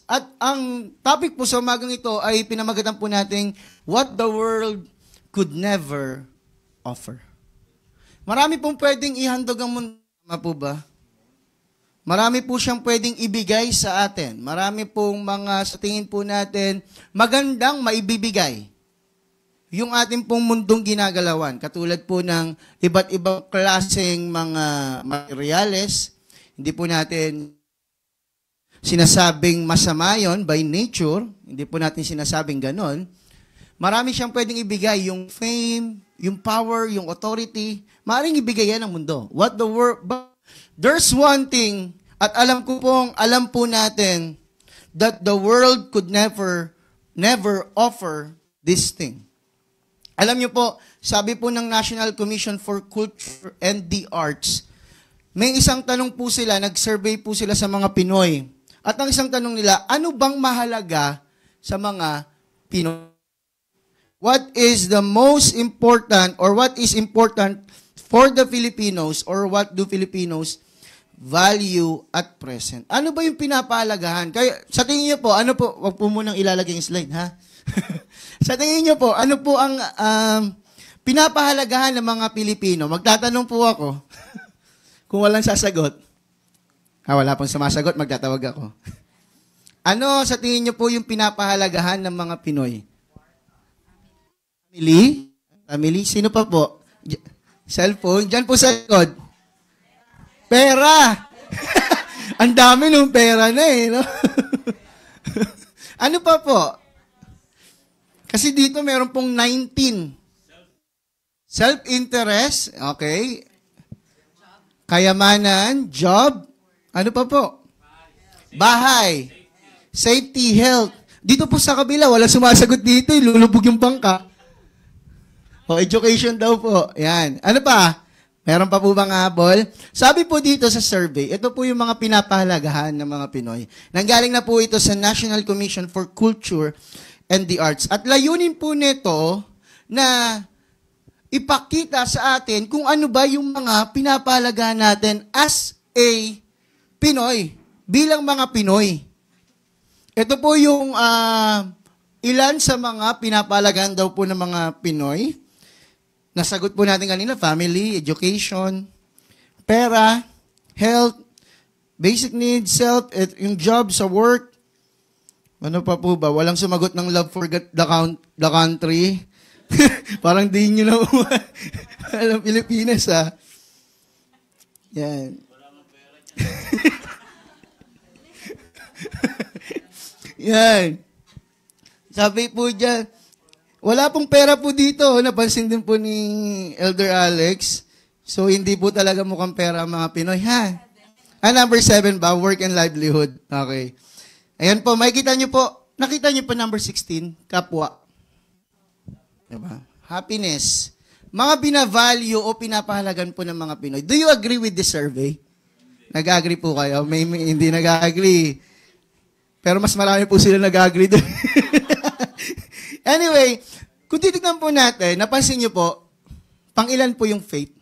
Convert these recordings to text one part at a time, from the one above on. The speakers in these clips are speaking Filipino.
At ang topic po sa umagang ito ay pinamagatan po nating what the world could never offer. Marami pong pwedeng ihandog ang mundo. Tama po ba? Marami po siyang pwedeng ibigay sa atin. Marami pong mga sa tingin po natin magandang maibibigay. Yung ating pong mundong ginagalawan. Katulad po ng iba't ibang klaseng mga materyales. Hindi po natin sinasabing masama yon by nature. Hindi po natin sinasabing ganon. Marami siyang pwedeng ibigay. Yung fame, yung power, yung authority. Maaaring ibigay yan ng mundo. What the world... There's one thing, at alam po natin, that the world could never offer this thing. Alam niyo po, sabi po ng National Commission for Culture and the Arts, may isang tanong po sila, nag-survey po sila sa mga Pinoy. At ang isang tanong nila, ano bang mahalaga sa mga Pinoy? What is the most important or what is important for the Filipinos or what do Filipinos value at present? Ano ba yung pinapahalagahan? Kaya, sa tingin niyo po, ano po, wag po munang ilalagay yung slide, ha? Sa tingin niyo po, ano po ang pinapahalagahan ng mga Pilipino? Magtatanong po ako. Kung walang sasagot. Wala pong sumasagot, magtatawag ako. Ano sa tingin niyo po yung pinapahalagahan ng mga Pinoy? Family? Family? Sino pa po? Cellphone? Diyan po sa likod. Pera! Ang dami nung pera na eh, no? Ano pa po? Kasi dito meron pong 19. Self-interest, okay. Kayamanan, job, ano pa po? Bahay, safety, health. Dito po sa kabila, wala sumasagot dito, lulubog yung bangka. O, education daw po. Yan. Ano pa? Meron pa po bang habol? Sabi po dito sa survey, ito po yung mga pinapahalagahan ng mga Pinoy. Nanggaling na po ito sa National Commission for Culture and the Arts. At layunin po nito na ipakita sa atin kung ano ba yung mga pinapahalagahan natin as a Pinoy, bilang mga Pinoy. Ito po yung ilan sa mga pinapahalagahan daw po ng mga Pinoy. Nasagot po natin kanina, family, education, pera, health, basic needs, yung job sa work. Ano pa po ba? Walang sumagot ng love for the country. Parang di nyo na alam Pilipinas, ha? Yan. Yan. Sabi po dyan, wala pong pera po dito. Napansin din po ni Elder Alex. So, hindi po talaga mukhang pera ang mga Pinoy, ha? Number 7 ba? Work and livelihood. Okay. Ayan po, makikita nyo po. Nakita nyo po number 16, kapwa. Diba? Happiness. Mga binavalue o pinapahalagan po ng mga Pinoy. Do you agree with this survey? Nag-agree po kayo? May hindi nag-agree. Pero mas marami po sila nag-agree doon. Anyway, kung titignan po natin, napansin niyo po, pang-ilan po yung faith?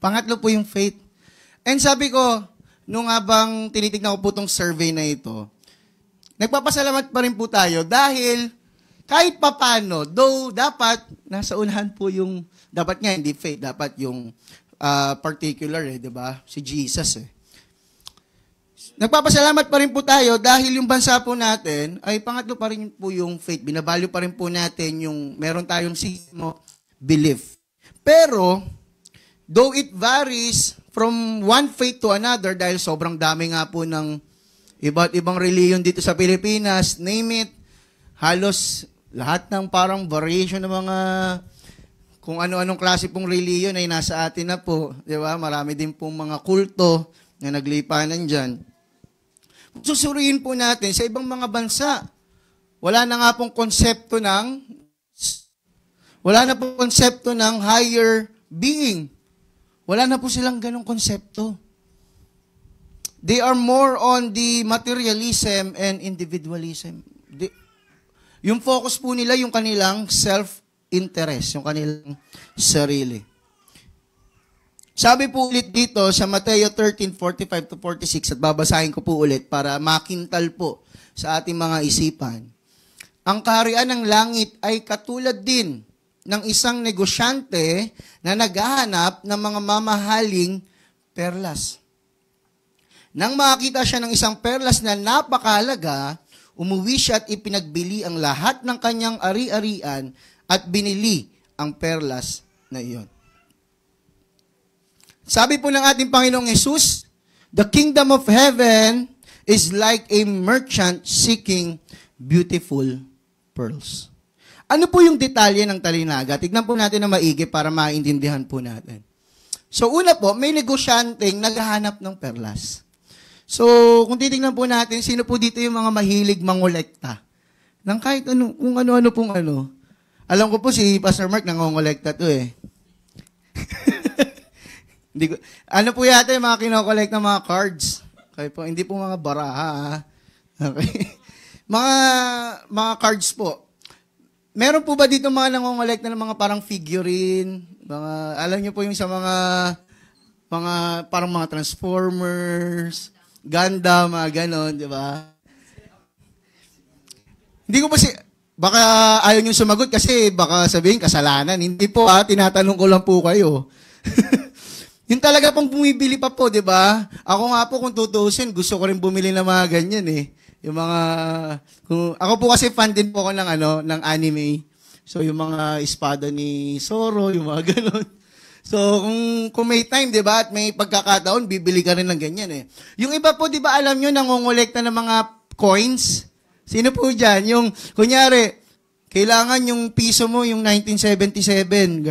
Pangatlo po yung faith. And sabi ko, nung habang tinitignan ko po itong survey na ito, nagpapasalamat pa rin po tayo dahil kahit papano, though dapat nasa unahan po yung, dapat nga hindi faith, dapat yung particular, di ba? Si Jesus, Nagpapasalamat pa rin po tayo dahil yung bansa po natin ay pangatlo pa rin po yung faith. Binavalue pa rin po natin yung meron tayong belief. Pero, though it varies from one faith to another dahil sobrang dami nga po ng iba't ibang reliyon dito sa Pilipinas, name it, halos lahat ng parang variation ng mga kung ano-anong klase pong reliyon ay nasa atin na po. Di ba? Marami din pong mga kulto na naglipanan dyan. Susuriin po natin sa ibang mga bansa, wala na nga pong konsepto ng higher being. Wala na po silang ganong konsepto. They are more on the materialism and individualism. Yung focus po nila, yung kanilang self-interest, yung kanilang sarili. Sabi po ulit dito sa Mateo 13:45 to 46 at babasahin ko po ulit para makintal po sa ating mga isipan. Ang kaharian ng langit ay katulad din ng isang negosyante na naghahanap ng mga mamahaling perlas. Nang makakita siya ng isang perlas na napakahalaga, umuwi siya at ipinagbili ang lahat ng kanyang ari-arian at binili ang perlas na iyon. Sabi po ng ating Panginoong Hesus, the kingdom of heaven is like a merchant seeking beautiful pearls. Ano po yung detalye ng talinaga? Tignan po natin na maigi para maintindihan po natin. So una po, may negosyanteng naghahanap ng perlas. So kung titignan po natin, sino po dito yung mga mahilig mangolekta? Ng kahit ano, kung ano-ano pong ano. Alam ko po si Pastor Mark nangongolekta to eh. Hindi ko, ano po yata yung mga kinokolekt ng mga cards? Okay po, hindi po mga baraha. Okay. mga cards po. Meron po ba dito mga nangongolekta ng mga parang figurine? Mga, alam niyo po yung sa mga parang mga Transformers, Gundam, mga ganon, di ba? Hindi ko pa baka ayaw niyo sumagot kasi baka sabihin kasalanan. Hindi po tinatanong ko lang po kayo. Yung talaga pong bumibili pa po, di ba? Ako nga po kung tutuusin, gusto ko rin bumili ng mga ganyan eh. Yung mga, ako po kasi fan din po ako ng anime. So yung mga espada ni Zoro, yung mga ganon. So kung may time, di ba, at may pagkakataon, bibili ka rin ng ganyan eh. Yung iba po, di ba, alam nyo, nangongolekta ng mga coins? Sino po dyan? Yung, kunyari, kailangan yung piso mo, yung 1977.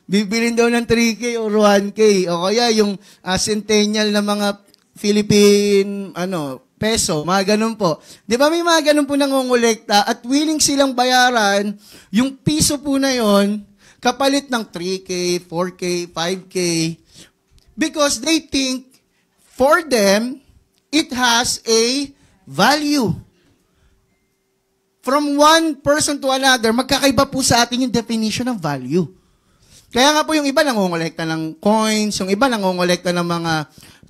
Bibilin daw ng 3K or 1K. O kaya yung centennial na mga Philippine peso, mga ganun po. Di ba may mga ganun po nangongolekta at willing silang bayaran yung piso po na yon kapalit ng 3K, 4K, 5K because they think for them, it has a value. From one person to another, magkakaiba po sa atin yung definition ng value. Kaya nga po yung iba nangongolekta ng coins, yung iba nangongolekta ng mga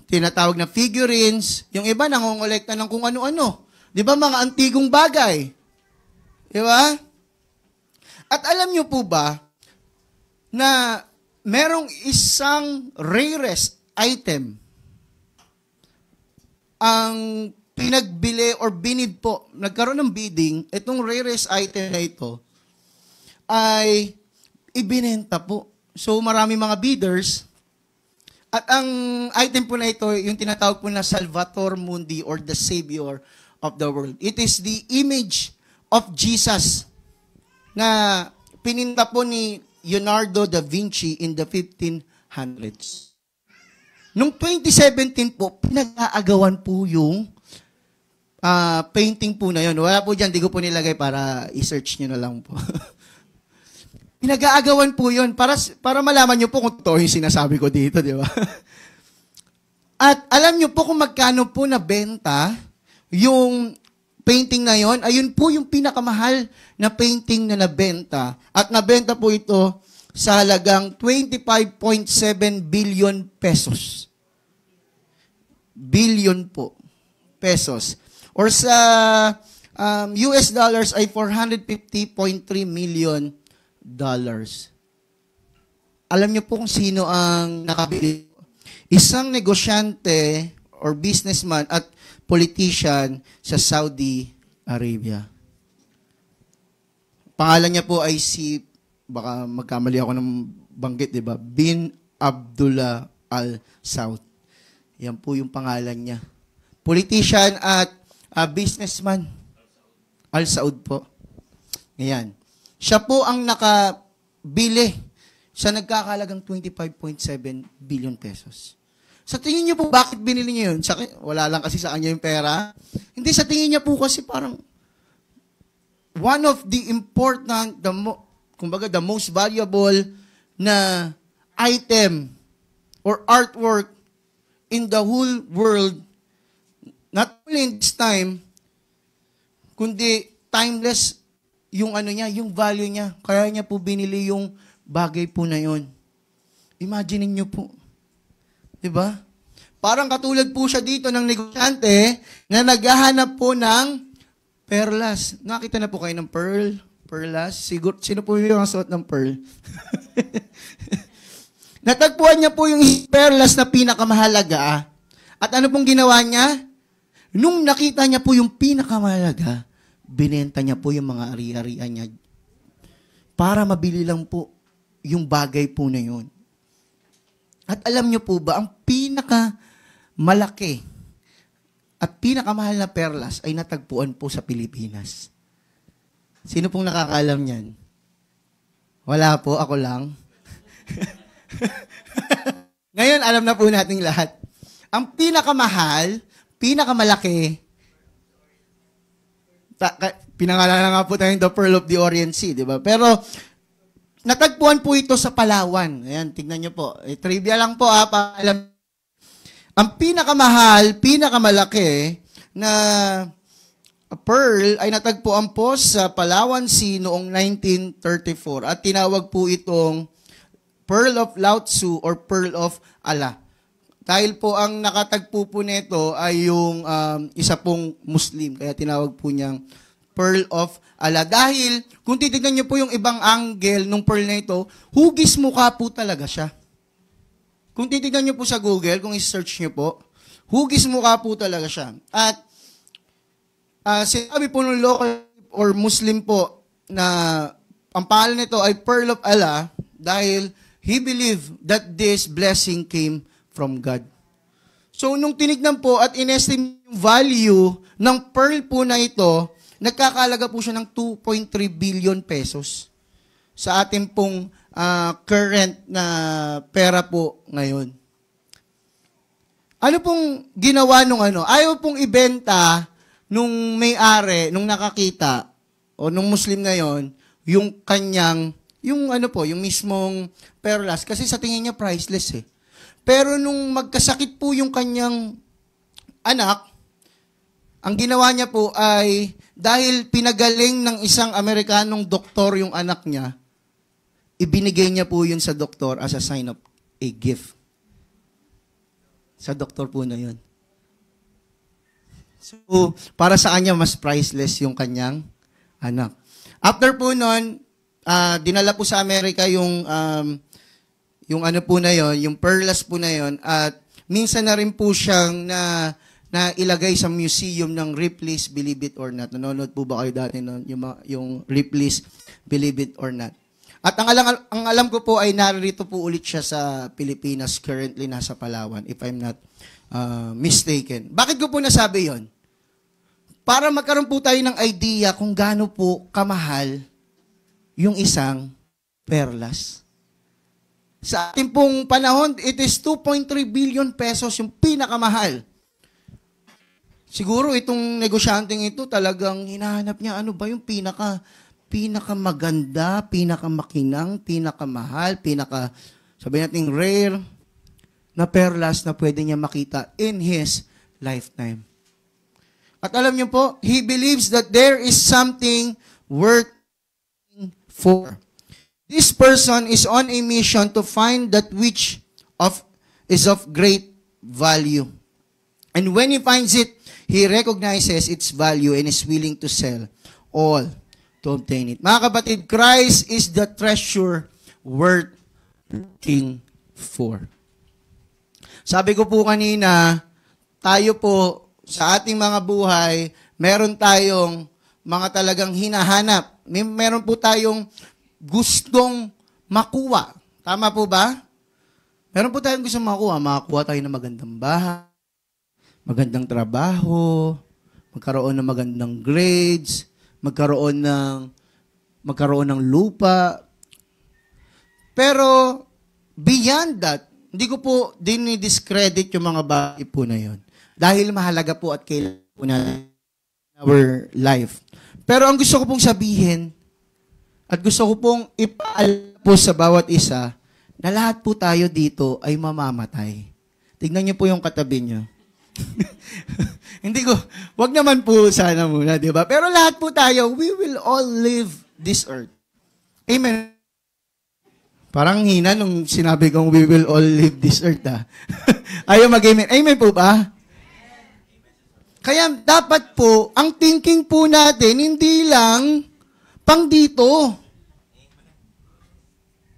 tinatawag na figurines, yung iba nangongolekta ng kung ano-ano. Di ba mga antigong bagay? Di ba? At alam nyo po ba na merong isang rarest item ang pinagbili or binid po, nagkaroon ng bidding, itong rarest item na ito ay ibinenta po. So, marami mga bidders. At ang item po na ito, yung tinatawag po na Salvator Mundi or the Savior of the world. It is the image of Jesus na pininta po ni Leonardo da Vinci in the 1500s. Noong 2017 po, pinag-aagawan po yung painting po na yun. Wala po dyan, di ko po nilagay para i-search nyo na lang po. Pinag-aagawan po yun para malaman nyo po kung totoo yung sinasabi ko dito, di ba? At alam nyo po kung magkano po nabenta yung painting na yon, ayun po yung pinakamahal na painting na nabenta. At nabenta po ito sa halagang 25.7 billion pesos. Billion po pesos. Or sa US dollars ay 450.3 million dollars. Alam niyo po kung sino ang nakabili? Isang negosyante or businessman at politician sa Saudi Arabia. Pangalan niya po ay baka magkamali ako ng banggit, di ba? Bin Abdullah Al Saud. Yan po yung pangalan niya. Politician at businessman. Al Saud po. Ngayon. Siya po ang nakabili sa nagkakalagang 25.7 billion pesos. Sa tingin niyo po, bakit binili niya yun? Wala lang kasi sa kanya yung pera. Hindi, sa tingin niya po kasi parang one of the important, kumbaga the most valuable na item or artwork in the whole world, not only in this time, kundi timeless yung yung value niya. Kaya niya po binili yung bagay po na yun. Imagine niyo po. Diba? Parang katulad po siya dito ng negosyante na naghahanap po ng perlas. Nakita na po kayo ng perlas? Siguro, sino po yung suot ng pearl? Natagpuan niya po yung perlas na pinakamahalaga. At ano pong ginawa niya? Nung nakita niya po yung pinakamahalaga, binenta niya po yung mga ari-arian niya para mabili lang po yung bagay po na yun. At alam niyo po ba, ang pinakamalaki at pinakamahal na perlas ay natagpuan po sa Pilipinas. Sino pong nakakaalam niyan? Wala po, ako lang. Ngayon, alam na po nating lahat. Ang pinakamahal, pinakamalaki, pinangalanan nga po tayong The Pearl of the Orient Sea, di ba? Pero, natagpuan po ito sa Palawan. Ayan, tignan nyo po. Trivia lang po, alam. Ang pinakamahal, pinakamalaki na pearl ay natagpuan po sa Palawan Sea noong 1934 at tinawag po itong Pearl of Lao Tzu or Pearl of Allah. Dahil po ang nakatagpo po nito ay yung isa pong Muslim, kaya tinawag po niyang Pearl of Allah. Dahil kung titignan niyo po yung ibang angle ng pearl na ito, hugis mukha po talaga siya. Kung titignan niyo po sa Google, kung i-search niyo po, hugis mukha po talaga siya. At sinabi po ng local or Muslim po na ang pangalan nito ay Pearl of Allah dahil he believed that this blessing came from God. So, nung tinignan po at inestimate yung value ng pearl po na ito, nagkakalaga po siya ng 2.3 billion pesos sa ating pong current na pera po ngayon. Ano pong ginawa nung ano? Ayaw pong ibenta nung may-ari, nung nakakita, o nung Muslim na yon, yung kanyang, yung ano po, yung mismong perlas. Kasi sa tingin niya priceless eh. Pero nung magkasakit po yung kanyang anak, ang ginawa niya po ay, dahil pinagaling ng isang Amerikanong doktor yung anak niya, ibinigay niya po yun sa doktor as a sign of a gift. Sa doktor po na yun. So, para sa kanya, mas priceless yung kanyang anak. After po nun, dinala po sa Amerika yung ano po na yon, yung perlas po na yon, at minsan na rin po siyang na ilagay sa museum ng Ripley's Believe It or Not. Nanonood po ba kayo dati nun? Yung Ripley's Believe It or Not. At ang alam ko po ay narito po ulit siya sa Pilipinas, currently nasa Palawan, if I'm not mistaken. Bakit ko po nasabi yon? Para magkaroon po tayo ng idea kung gaano po kamahal yung isang perlas. Sa ating pong panahon, it is 2.3 billion pesos yung pinakamahal. Siguro itong negosyanteng ito talagang hinahanap niya ano ba yung pinakamaganda, pinakamakinang, pinakamahal, sabihin natin rare na perlas na pwede niya makita in his lifetime. At alam niyo po, he believes that there is something worth for. This person is on a mission to find that which is of great value. And when he finds it, he recognizes its value and is willing to sell all to obtain it. Mga kapatid, Christ is the treasure worth looking for. Sabi ko po kanina, tayo po sa ating mga buhay, meron tayong mga talagang hinahanap. Meron po tayong gustong makuha. Tama po ba? Meron po tayong gustong makuha. Makakuha tayo ng magandang bahay, magandang trabaho, magkaroon ng magandang grades, magkaroon ng lupa. Pero, beyond that, hindi ko po dinidiscredit yung mga bagay po na yun. Dahil mahalaga po at kailangan po natin our life. Pero ang gusto ko pong sabihin, at gusto ko pong ipaalam po sa bawat isa, na lahat po tayo dito ay mamamatay. Tignan niyo po yung katabi niyo. Wag naman po sana muna, di ba? Pero lahat po tayo, we will all leave this earth. Amen. Parang hina nung sinabi kong we will all leave this earth, Ayaw mag-amen. Amen po ba? Kaya dapat po, ang thinking po natin, hindi lang pang dito.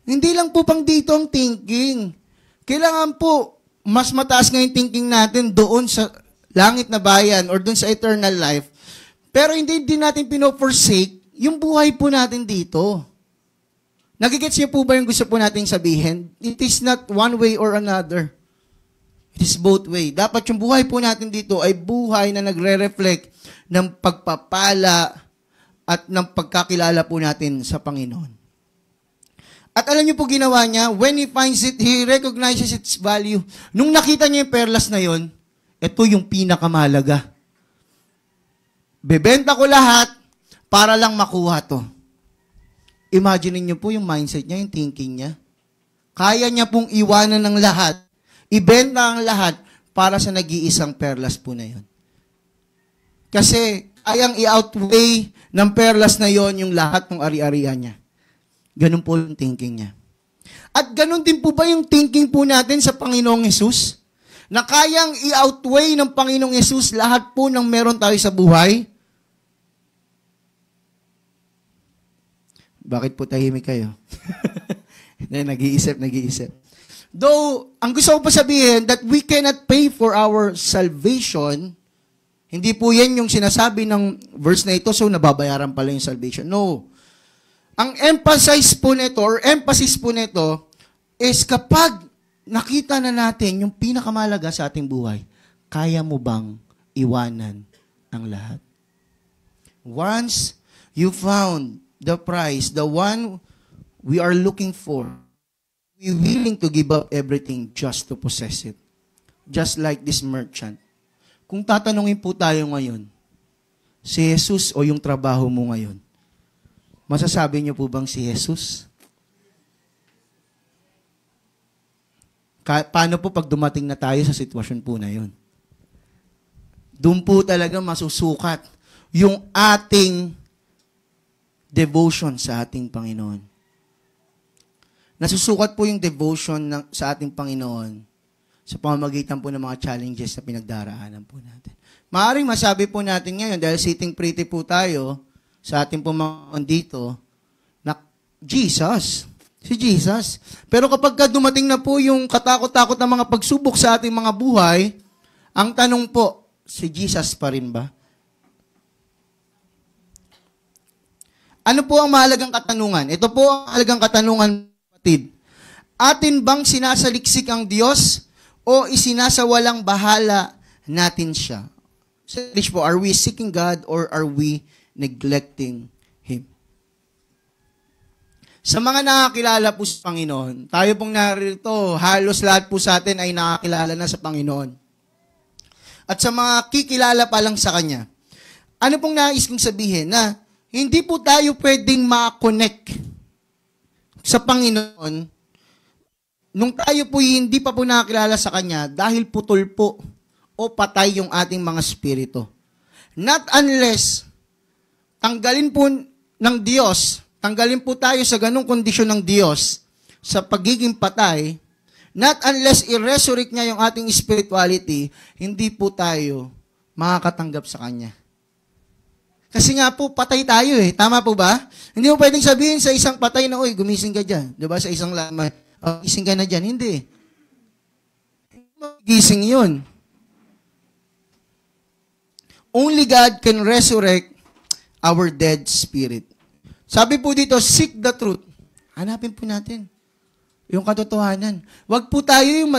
Hindi lang po pang dito ang thinking. Kailangan po, mas mataas nga yung thinking natin doon sa langit na bayan or doon sa eternal life. Pero hindi din natin pino-forsake yung buhay po natin dito. Nagigets niyo po ba yung gusto po natin sabihin? It is not one way or another. It is both way. Dapat yung buhay po natin dito ay buhay na nagre-reflect ng pagpapala at ng pagkakilala po natin sa Panginoon. At alam niyo po ginawa niya, when he finds it, he recognizes its value. Nung nakita niya yung perlas na yon, ito yung pinakamahalaga. Bebenta ko lahat para lang makuha to. Imagine niyo po yung mindset niya, yung thinking niya. Kaya niya pong iwanan ng lahat, ibenta ang lahat para sa nag-iisang perlas po na yon. Kasi ayang i-outweigh ng perlas na yon yung lahat ng ari-arian niya. Ganun po yung thinking niya. At ganun din po ba yung thinking po natin sa Panginoong Hesus? Na kayang i-outweigh ng Panginoong Hesus lahat po ng meron tayo sa buhay? Bakit po tahimik kayo? Nag-iisip. Though, ang gusto ko pa sabihin, that we cannot pay for our salvation, hindi po yan yung sinasabi ng verse na ito, so nababayaran pala yung salvation. No. Ang emphasis po nito is kapag nakita na natin yung pinakamalaga sa ating buhay, kaya mo bang iwanan ang lahat? Once you found the prize, the one we are looking for, we willing to give up everything just to possess it. Just like this merchant. Kung tatanungin po tayo ngayon, si Jesus o yung trabaho mo ngayon, masasabi niyo po bang si Jesus? Paano po pag dumating na tayo sa sitwasyon po na yun? Doon po talaga masusukat yung ating devotion sa ating Panginoon. Nasusukat po yung devotion sa ating Panginoon sa pamamagitan po ng mga challenges na pinagdaraanan po natin. Maaaring masabi po natin ngayon, dahil sitting pretty po tayo sa ating pumaon dito, na Jesus. Si Jesus. Pero kapag dumating na po yung katakot-takot na mga pagsubok sa ating mga buhay, ang tanong po, si Jesus pa rin ba? Ano po ang mahalagang katanungan? Ito po ang mahalagang katanungan, kapatid. Atin bang sinasaliksik ang Diyos o isinasawalang bahala natin siya? Sa English po, are we seeking God or are we neglecting Him? Sa mga nakakilala po sa Panginoon, tayo pong narito, halos lahat po sa atin ay nakakilala na sa Panginoon. At sa mga kikilala pa lang sa Kanya, ano pong nais kong sabihin na hindi po tayo pwedeng ma-connect sa Panginoon nung tayo po hindi pa po nakakilala sa Kanya dahil putol po o patay yung ating mga spirito. Not unless tanggalin po ng Diyos, tanggalin po tayo sa ganung kondisyon ng Diyos sa pagiging patay, not unless i-resurrect niya yung ating spirituality, hindi po tayo makakatanggap sa Kanya. Kasi nga po, patay tayo eh. Tama po ba? Hindi mo pwedeng sabihin sa isang patay na, oy, gumising ka dyan. Diba? Sa isang lamay, gising ka na dyan. Hindi. Gising yun. Only God can resurrect our dead spirit. Sabi po dito, seek the truth. Hanapin po natin yung katotohanan. Huwag po tayo yung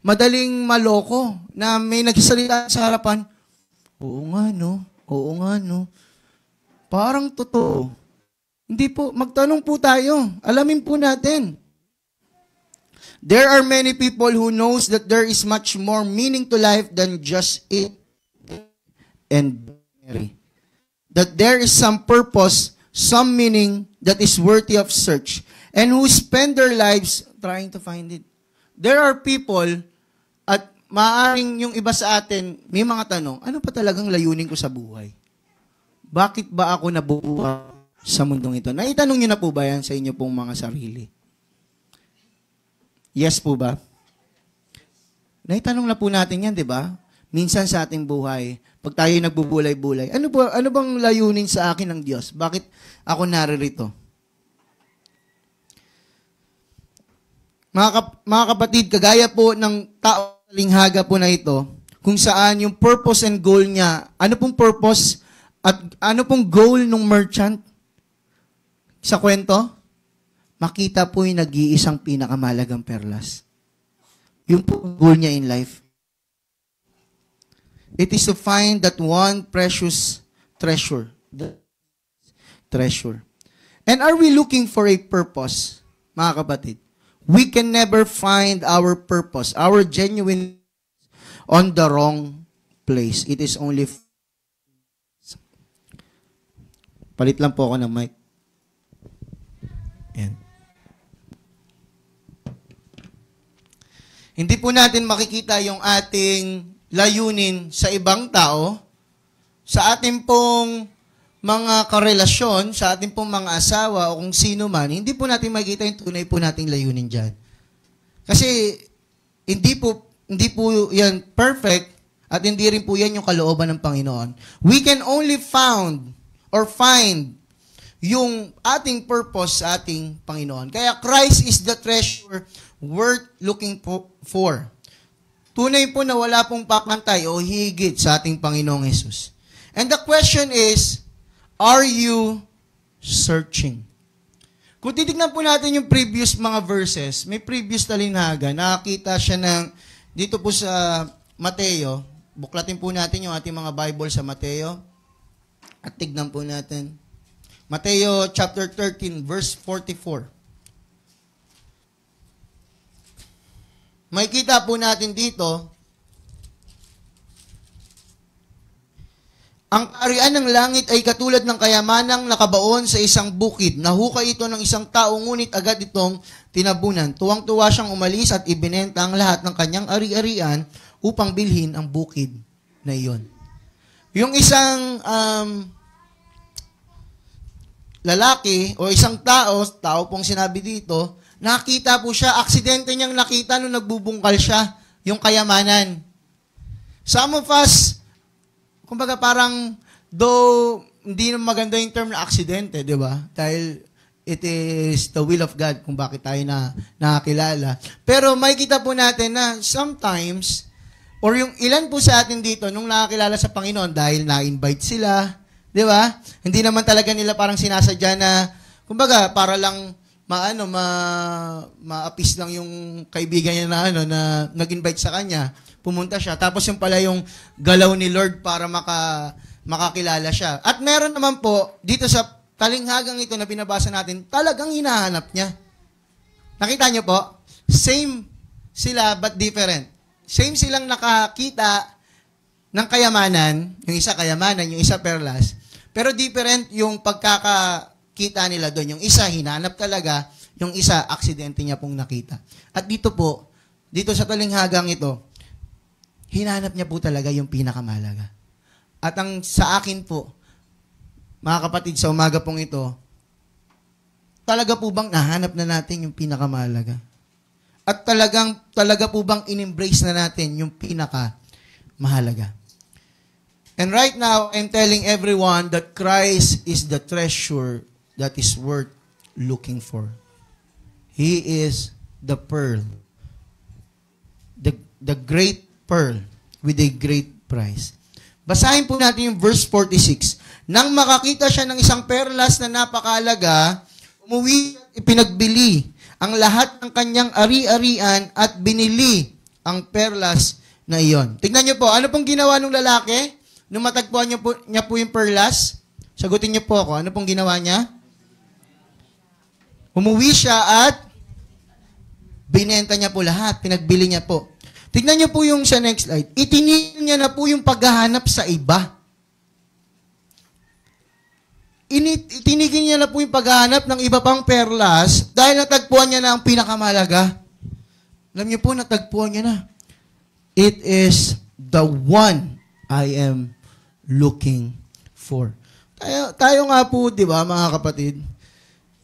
madaling maloko na may nagsasalita sa harapan. Oo nga, no? Parang totoo. Hindi po, magtanong po tayo. Alamin po natin. There are many people who knows that there is much more meaning to life than just eat and marry. That there is some purpose, some meaning that is worthy of search, and who spend their lives trying to find it. There are people, at maaaring yung iba sa atin, may mga tanong, ano pa talagang layunin ko sa buhay? Bakit ba ako nabuhay? sa mundong ito. Naitanong niyo na po ba yan sa inyo pong mga sarili? Yes po ba? Naitanong na po natin yan, di ba? Minsan sa ating buhay, pag tayo nagbubulay-bulay, ano bang layunin sa akin ng Diyos? Bakit ako naririto? Mga kapatid, kagaya po ng tao linghaga po na ito, kung saan yung purpose and goal niya, ano pong purpose at ano pong goal ng merchant sa kwento? Makita po yung nag-iisang pinakamalagang perlas. Yung po goal niya in life. It is to find that one precious treasure. Treasure. And are we looking for a purpose, mga kapatid? We can never find our purpose, our genuine on the wrong place. It is only... Palit lang po ako ng mic. Yan. Hindi po natin makikita yung ating layunin sa ibang tao, sa ating pong mga karelasyon, sa ating pong mga asawa o kung sino man, hindi po natin makikita yung tunay po nating layunin dyan. Kasi hindi po yan perfect at hindi rin po yan yung kalooban ng Panginoon. We can only find yung ating purpose sa ating Panginoon. Kaya Christ is the treasure worth looking for. Tunay po na wala pong papantay o higit sa ating Panginoong Hesus. And the question is, are you searching? Kung titignan po natin yung previous mga verses, may previous talinghaga, nakakita siya ng, dito po sa Mateo, buklatin po natin yung ating mga Bible sa Mateo, at tignan po natin. Mateo chapter 13, verse 44. Makikita po natin dito, ang kaharian ng langit ay katulad ng kayamanang nakabaon sa isang bukid. Nahukay ito ng isang tao, ngunit agad itong tinabunan. Tuwang-tuwa siyang umalis at ibinenta ang lahat ng kanyang ari-arian upang bilhin ang bukid na iyon. Yung isang lalaki o isang tao pong sinabi dito, nakita po siya, aksidente niyang nakita nung nagbubungkal siya, yung kayamanan. Some of us, kumbaga parang, though hindi na maganda yung term na aksidente, di ba? Dahil it is the will of God kung bakit tayo nakakilala. Pero makikita po natin na sometimes, or yung ilan po sa atin dito, nung nakakilala sa Panginoon, dahil na-invite sila, di ba? Hindi naman talaga nila parang sinasadya na, kumbaga, para lang ma-appease lang yung kaibigan niya na nag-invite sa kanya. Pumunta siya. Tapos yung pala yung galaw ni Lord para makakilala siya. At meron naman po, dito sa talinghagang ito na pinabasa natin, talagang hinahanap niya. Nakita niyo po? Same sila but different. Same silang nakakita ng kayamanan, yung isa kayamanan, yung isa perlas, pero different yung pagkakakita nila doon. Yung isa hinanap talaga, yung isa aksidente niya pong nakita. At dito po, dito sa talinghagang ito, hinanap niya po talaga yung pinakamalaga. At ang sa akin po, mga kapatid, sa umaga pong ito, talaga po bang nahanap na natin yung pinakamalaga? At talaga po bang in-embrace na natin yung pinakamahalaga? And right now, I'm telling everyone that Christ is the treasure that is worth looking for. He is the pearl. The great pearl with a great price. Basahin po natin yung verse 46. Nang makakita siya ng isang perlas na napakalaga, umuwi at ipinagbili ang lahat ng kanyang ari-arian at binili ang perlas na iyon. Tignan niyo po, ano pong ginawa ng lalaki? Nung matagpuan niya po yung perlas, sagutin niyo po ako, ano pong ginawa niya? Umuwi siya at binenta niya po lahat, pinagbili niya po. Tignan niyo po yung sa next slide. Itinigil niya na po yung paghahanap sa iba. Itinigil niya na po yung paghahanap ng iba pang perlas dahil natagpuan niya na ang pinakamalaga. Alam niyo po, natagpuan niya na. It is the one I am looking for. Tayo nga po, di ba, mga kapatid?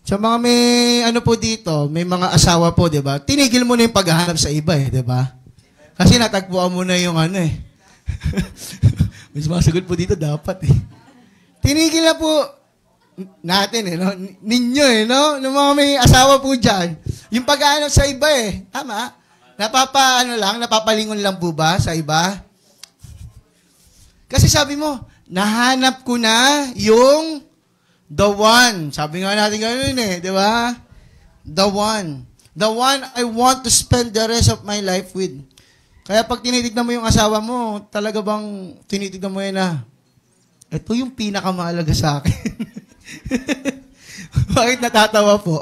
Sa mga may, ano po dito, may mga asawa po, di ba? Tinigil mo na yung paghahanap sa iba di ba? Kasi natagpuan mo na yung ano Mas masagot po dito, dapat Tinigil na po natin no? Ninyo no? Ng mga may asawa po dyan. Yung paghahanap sa iba Tama? Napapalingon lang po ba sa iba? Kasi sabi mo, nahanap ko na yung the one. Sabi nga natin ganun di ba? The one. The one I want to spend the rest of my life with. Kaya pag tinitignan mo yung asawa mo, talaga bang tinitignan mo na, ito yung pinakamahalaga sa akin. Bakit natatawa po?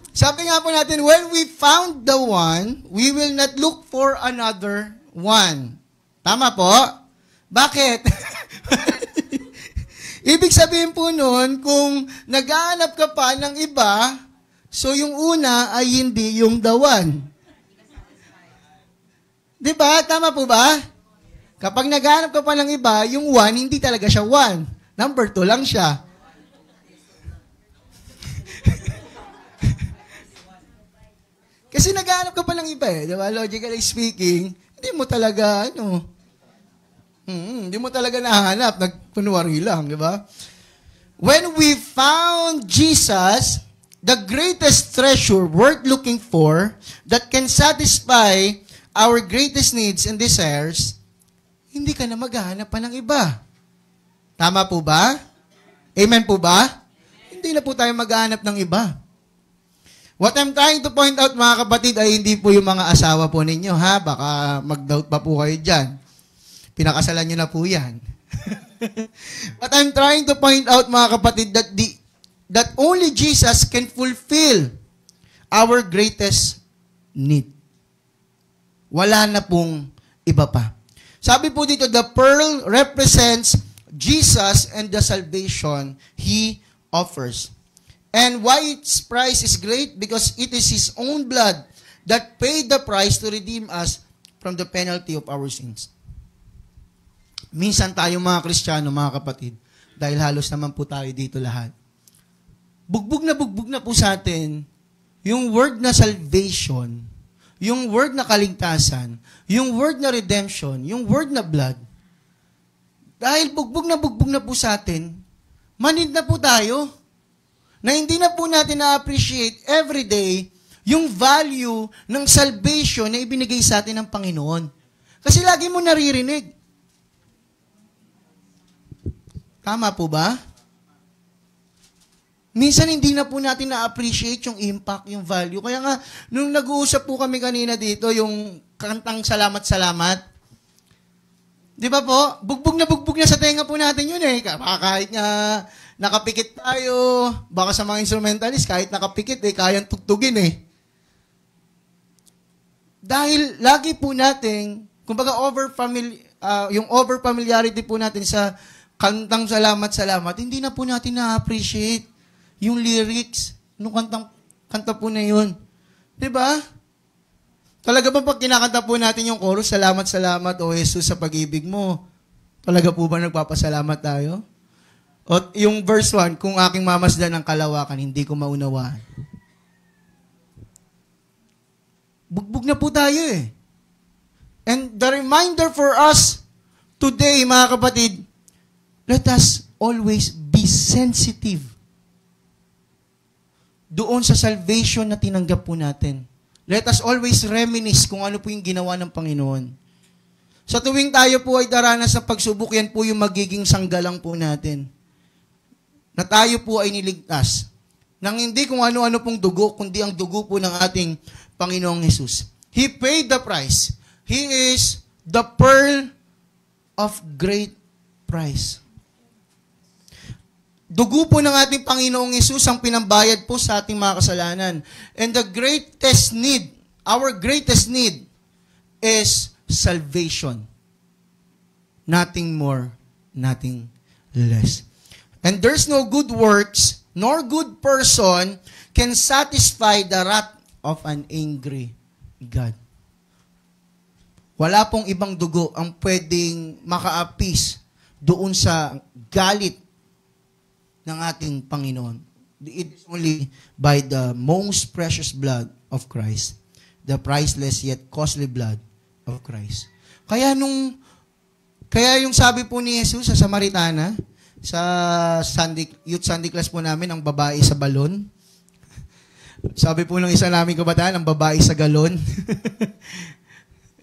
Sabi nga po natin, when we found the one, we will not look for another one. Tama po? Bakit? Ibig sabihin po nun, kung naghahanap ka pa ng iba, so yung una ay hindi yung the one. Diba? Tama po ba? Kapag naghahanap ka pa ng iba, yung one, hindi talaga siya one. Number 2 lang siya. Kasi naghahanap ka pa ng iba diba? Logically speaking, hindi mo talaga, hindi mo talaga nahanap. Nagkunwari lang, diba? When we found Jesus, the greatest treasure worth looking for that can satisfy our greatest needs and desires, hindi ka na maghahanap pa ng iba. Tama po ba? Amen po ba? Hindi na po tayo maghahanap ng iba. What I'm trying to point out, mga kapatid, ay hindi po yung mga asawa po ninyo, ha? Baka mag-doubt pa po kayo dyan. Pinakasalan nyo na po yan. What I'm trying to point out, mga kapatid, that only Jesus can fulfill our greatest need. Wala na pong iba pa. Sabi po dito, the pearl represents Jesus and the salvation He offers. And why its price is great? Because it is His own blood that paid the price to redeem us from the penalty of our sins. Minsan tayo mga Kristiyano, mga kapatid, dahil halos naman po tayo dito lahat, bugbog na po sa atin yung word na salvation, yung word na kaligtasan, yung word na redemption, yung word na blood. Dahil bugbog na po sa atin, manid na po tayo, na hindi na po natin na-appreciate every day yung value ng salvation na ibinigay sa atin ng Panginoon. Kasi lagi mo naririnig. Tama po ba? Minsan hindi na po natin na-appreciate yung impact, yung value. Kaya nga, nung nag-uusap po kami kanina dito, yung kantang Salamat, di ba po? Bugbog na sa tenga po natin yun Kahit nga nakapikit tayo, baka sa mga instrumentalist, kahit nakapikit kayang tugtugin Dahil lagi po natin, kumbaga yung over-familiarity po natin sa kantang Salamat, hindi na po natin na-appreciate yung lyrics nung kanta po na yun. Diba? Talaga ba pag kinakanta po natin yung chorus, Salamat, O Jesus, sa pag-ibig mo, talaga po ba nagpapasalamat tayo? O yung verse 1, kung aking mamasdan ng kalawakan, hindi ko maunawaan. Bugbog na po tayo And the reminder for us today, mga kapatid, let us always be sensitive doon sa salvation na tinanggap po natin. Let us always reminisce kung ano po yung ginawa ng Panginoon. Sa tuwing tayo po ay daranas sa pagsubok, yan po yung magiging sanggalang po natin. Na tayo po ay niligtas. Nang hindi kung ano-ano pong dugo, kundi ang dugo po ng ating Panginoong Jesus. He paid the price. He is the pearl of great price. Dugo po ng ating Panginoong Jesus ang pinambayad po sa ating mga kasalanan. And the greatest need, our greatest need, is salvation. Nothing more, nothing less. And there's no good works, nor good person can satisfy the wrath of an angry God. Wala pong ibang dugo ang pwedeng maka-appease doon sa galit ng ating Panginoon. It is only by the most precious blood of Christ, the priceless yet costly blood of Christ. Kaya yung sabi po ni Jesus sa Samaritana, sa youth Sunday class po namin, ang babae sa balon. Sabi po ng isa naming kabataan, ang babae sa galon.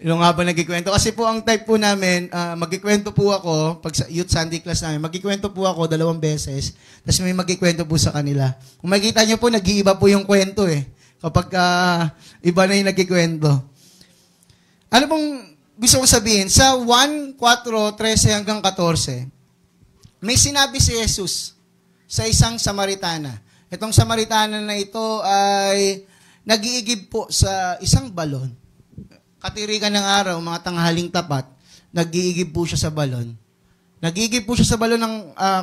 Yung nga ba nagkikwento? Kasi po ang type po namin, magkikwento po ako, pag sa youth Sunday class namin, magkikwento po ako 2 beses, tapos may magkikwento po sa kanila. Kung makikita nyo po, nag-iiba po yung kwento eh. Kapag iba na yung nagkikwento. Ano pong gusto kong sabihin? Sa 1:4:13 hanggang 14, may sinabi si Jesus sa isang Samaritana. Itong Samaritana na ito ay nag-iigib po sa isang balon. Katirikan ng araw, mga tanghaling tapat, nag-iigib po siya sa balon. Nag-iigib po siya sa balon ng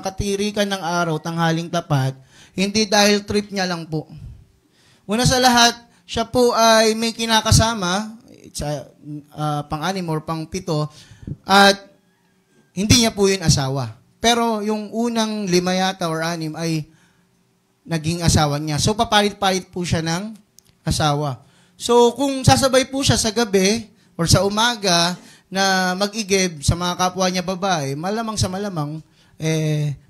katirikan ng araw, tanghaling tapat, hindi dahil trip niya lang po. Una sa lahat, siya po ay may kinakasama, pang-6 or pang-7, at hindi niya po yun asawa. Pero yung unang 5 yata or 6 ay naging asawa niya. So, papalit-palit po siya ng asawa. So, kung sasabay po siya sa gabi or sa umaga na mag-igib sa mga kapwa niya babae, malamang sa malamang,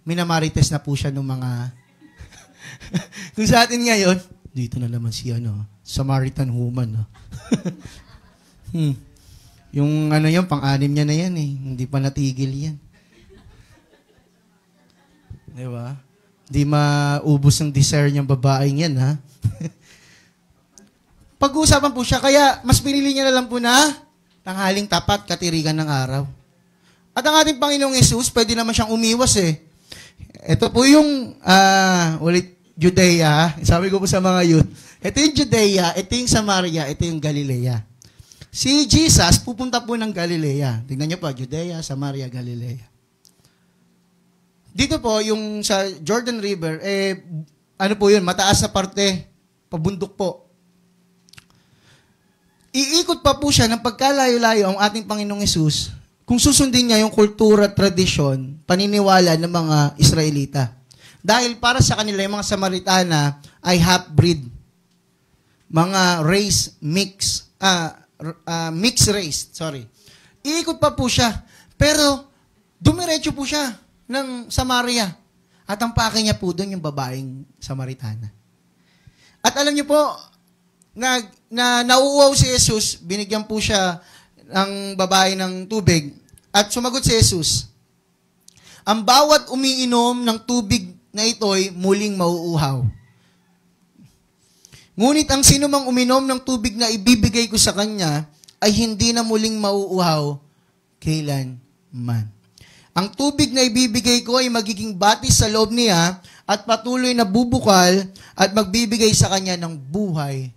minamarites na po siya ng mga... Kung sa atin ngayon, dito na naman si Samaritan woman. No? Yung yan, pang-6 niya na yan eh. Hindi pa natigil yan. Diba? Hindi maubos ng desire niyang babaeng yan, ha? Pag-uusapan po siya, kaya mas pinili niya na lang po na tanghaling tapat, katirikan ng araw. At ang ating Panginoong Yesus, pwede naman siyang umiwas eh. Ito po yung, Judea. Sabi ko po sa mga youth, ito yung Judea, ito yung Samaria, ito yung Galilea. Si Jesus, pupunta po ng Galilea. Tingnan niyo po, Judea, Samaria, Galilea. Dito po, yung sa Jordan River, ano po yun, mataas na parte, pabundok po. Iikot pa po siya ng pagkalayo-layo ang ating Panginoong Yesus kung susundin niya yung kultura, tradisyon, paniniwala ng mga Israelita. Dahil para sa kanila, yung mga Samaritana ay half-breed. Mga race mix, mixed race, sorry. Iikot pa po siya. Pero, dumiretso po siya ng Samaria. At ang pake niya po doon yung babaeng Samaritana. At alam niyo po, na nauuaw si Jesus, binigyan po siya ng babae ng tubig. At sumagot si Jesus, ang bawat umiinom ng tubig na ito'y muling mauuhaw. Ngunit ang sino mang uminom ng tubig na ibibigay ko sa kanya ay hindi na muling mauuhaw kailanman. Ang tubig na ibibigay ko ay magiging batis sa loob niya at patuloy na bubukal at magbibigay sa kanya ng buhay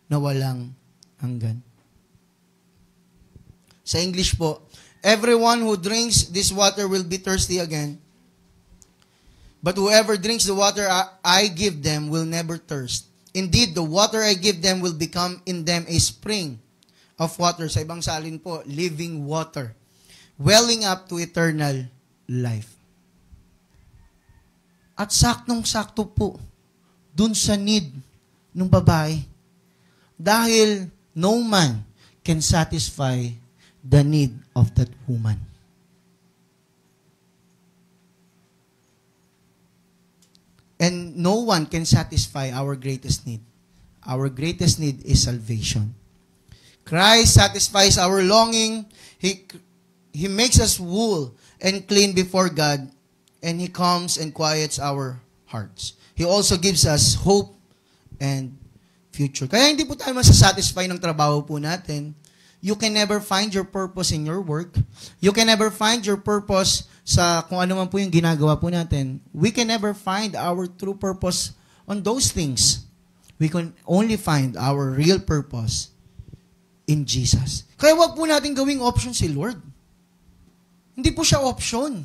na walang hanggan. Sa English po, everyone who drinks this water will be thirsty again. But whoever drinks the water I give them will never thirst. Indeed, the water I give them will become in them a spring of water. Sa ibang salin po, living water, welling up to eternal life. At saktong-sakto po, dun sa need ng babae. Dahil no man can satisfy the need of that woman. And no one can satisfy our greatest need. Our greatest need is salvation. Christ satisfies our longing. He makes us whole and clean before God. And He comes and quiets our hearts. He also gives us hope and future. Kaya hindi po tayo masasatisfy ng trabaho po natin. You can never find your purpose in your work. You can never find your purpose sa kung ano man po yung ginagawa po natin. We can never find our true purpose on those things. We can only find our real purpose in Jesus. Kaya wag po natin gawing option si Lord. Hindi po siya option.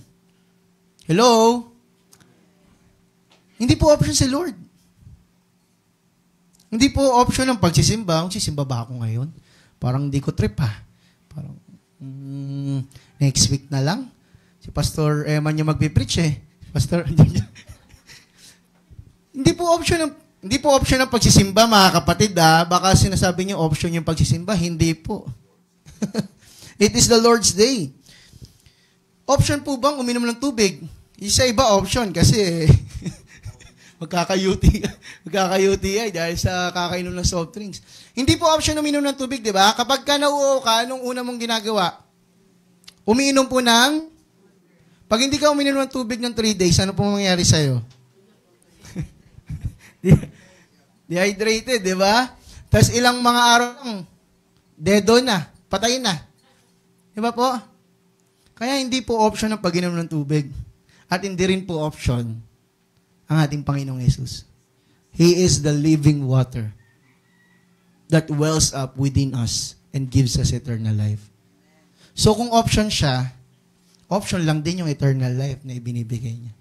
Hello? Hindi po option si Lord. Hindi po option ang pagsisimba. Magsisimba ba ako ngayon? Parang hindi ko trip ha. Parang, next week na lang. Si Pastor Eman yung magpipreach eh. Pastor, hindi po option ang pagsisimba, mga kapatid. Baka sinasabi niyo option yung pagsisimba. Hindi po. It is the Lord's Day. Option po bang uminom ng tubig? Isa iba option kasi magkaka-UTI dahil sa kakainom ng soft drinks. Hindi po option uminom ng tubig, di ba? Kapag ka nauuhaw ka, anong una mong ginagawa? Umiinom po ng... Pag hindi ka uminom ng tubig ng 3 days, ano po mangyayari sa'yo? Dehydrated, di ba? Tapos ilang mga araw lang, dedo na, patay na. Di ba po? Kaya hindi po option ang pag-inom ng tubig. At hindi rin po option ang ating Panginoong Yesus. He is the living water that wells up within us and gives us eternal life. So kung option siya, option lang din yung eternal life na ibinibigay niya.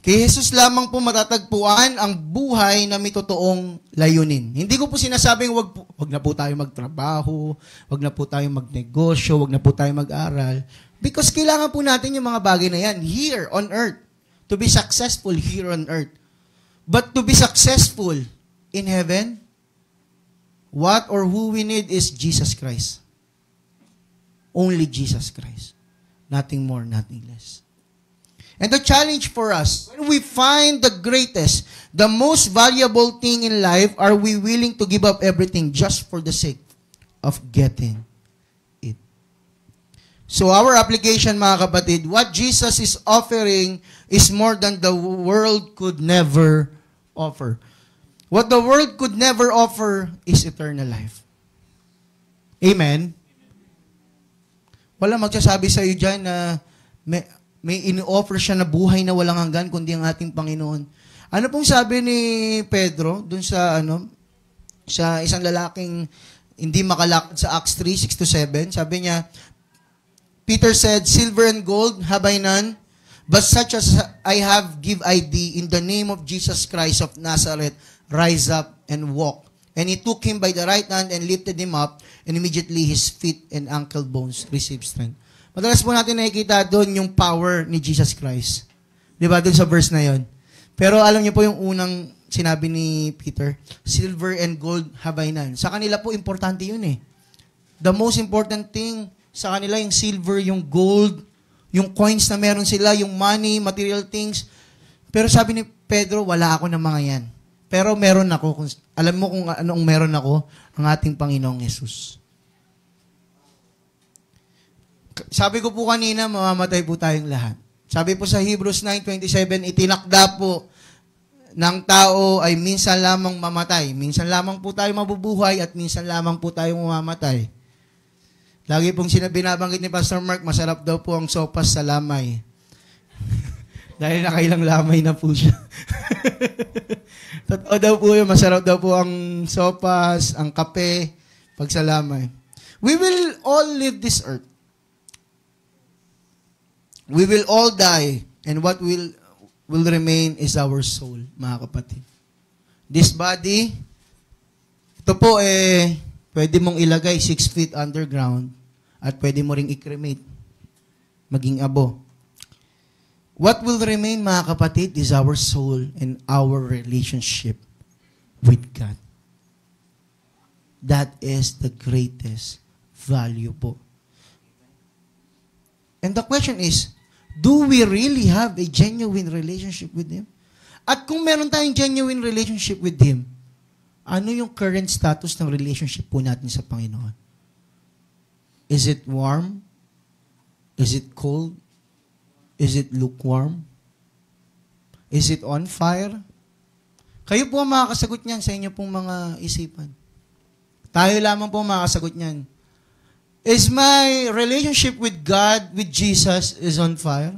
Kay Jesus lamang po matatagpuan ang buhay na may totoong layunin. Hindi ko po sinasabing wag na po tayo magtrabaho, wag na po tayo magnegosyo, wag na po tayo mag-aral. Because kailangan po natin yung mga bagay na yan here on earth. To be successful here on earth. But to be successful in heaven, what or who we need is Jesus Christ. Only Jesus Christ. Nothing more, nothing less. And the challenge for us, when we find the greatest, the most valuable thing in life, are we willing to give up everything just for the sake of getting it? So our application, mga kapatid, what Jesus is offering is more than the world could never offer. What the world could never offer is eternal life. Amen? Wala magsasabi sa iyo dyan na may in-offer siya na buhay na walang hanggan kundi ang ating Panginoon. Ano pong sabi ni Pedro dun sa sa isang lalaking hindi makalakad sa Acts 3:6-7? Sabi niya, Peter said, "Silver and gold have I none, but such as I have give I thee, in the name of Jesus Christ of Nazareth, rise up and walk." And he took him by the right hand and lifted him up, and immediately his feet and ankle bones received strength. Madalas po natin nakikita doon yung power ni Jesus Christ. Di ba? Doon sa verse na yon. Pero alam niyo po yung unang sinabi ni Peter, silver and gold have I none. Sa kanila po, importante yun eh. The most important thing sa kanila, yung silver, yung gold, yung coins na meron sila, yung money, material things. Pero sabi ni Pedro, wala ako ng mga yan. Pero meron ako. Alam mo kung anong meron ako? Ang ating Panginoong Yesus. Sabi ko po kanina, mamamatay po tayong lahat. Sabi po sa Hebrews 9:27, itinakda po ng tao ay minsan lamang mamatay. Minsan lamang po tayo mabubuhay at minsan lamang po tayo mamamatay. Lagi pong binabanggit ni Pastor Mark, masarap daw po ang sopas sa lamay. Dahil nakailang lamay na po siya. Totoo daw po yun, masarap daw po ang sopas, ang kape, pag sa lamay. We will all leave this earth. We will all die, and what will remain is our soul, mga kapatid. This body, ito po pwede mong ilagay 6 feet underground at pwede mo ring i-cremate, maging abo. What will remain, mga kapatid, is our soul and our relationship with God. That is the greatest value po. And the question is, do we really have a genuine relationship with Him? At kung meron tayong genuine relationship with Him, ano yung current status ng relationship po natin sa Panginoon? Is it warm? Is it cold? Is it lukewarm? Is it on fire? Kayo po ang makakasagot niyan sa inyo pong mga isipan. Tayo lamang po ang makakasagot niyan. Is my relationship with God, with Jesus, is on fire?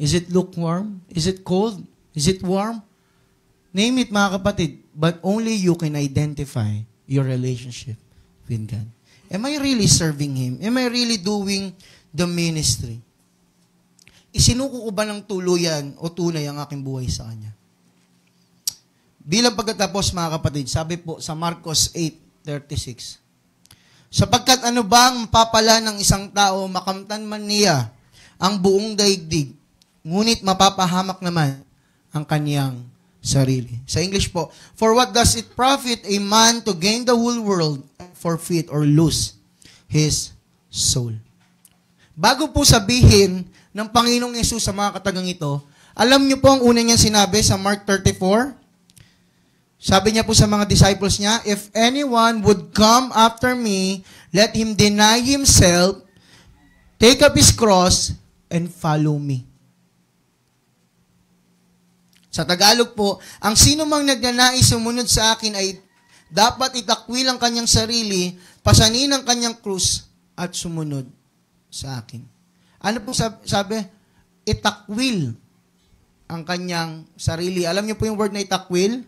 Is it lukewarm? Is it cold? Is it warm? Name it, mga kapatid. But only you can identify your relationship with God. Am I really serving Him? Am I really doing the ministry? Isinuko ko ba ng tuluyan o tunay ang aking buhay sa Kanya? Bilang pagkatapos, mga kapatid, sabi po sa Marcos 8:36, Sapagkat ano bang mapapala ng isang tao, makamtan man niya ang buong daigdig, ngunit mapapahamak naman ang kaniyang sarili. Sa English po, for what does it profit a man to gain the whole world, forfeit or lose his soul? Bago po sabihin ng Panginoong Yesus sa mga katagang ito, alam niyo po ang una niyang sinabi sa Mark 34? Sabi niya po sa mga disciples niya, if anyone would come after me, let him deny himself, take up his cross, and follow me. Sa Tagalog po, ang sino mang nagnanais sumunod sa akin ay dapat itakwil ang kanyang sarili, pasanin ang kanyang krus, at sumunod sa akin. Ano po sabi? Itakwil ang kanyang sarili. Alam niyo po yung word na itakwil?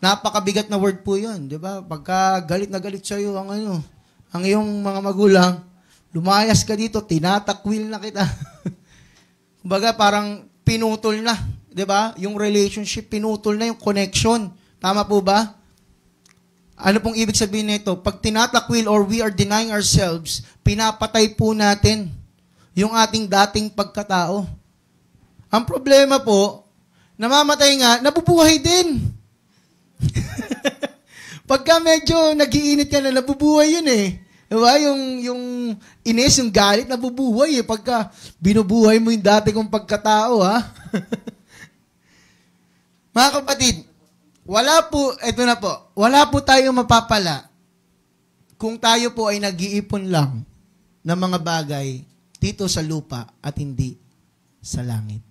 Napakabigat na word po yun, di ba? Pagka galit na galit sa'yo ang iyong mga magulang, lumayas ka dito, tinatakwil na kita. Kumbaga, parang pinutol na, di ba? Yung relationship, pinutol na yung connection. Tama po ba? Ano pong ibig sabihin nito? Pag tinatakwil or we are denying ourselves, pinapatay po natin yung ating dating pagkatao. Ang problema po, namamatay nga, nabubuhay din. Pagka medyo nagiinit ka na, nabubuhay yun eh. Diba? Yung inis, yung galit, nabubuhay eh. Pagka binubuhay mo yung dati kong pagkatao, ha? Mga kapatid, wala po tayong mapapala kung tayo po ay nag-iipon lang ng mga bagay dito sa lupa at hindi sa langit.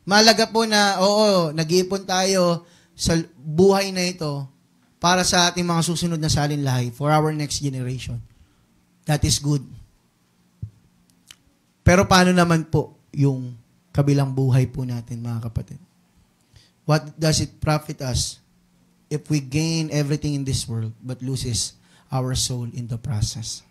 Mahalaga po na, nag-iipon tayo sa buhay na ito para sa ating mga susunod na salinlahi for our next generation. That is good. Pero paano naman po yung kabilang buhay po natin, mga kapatid? What does it profit us if we gain everything in this world but loses our soul in the process?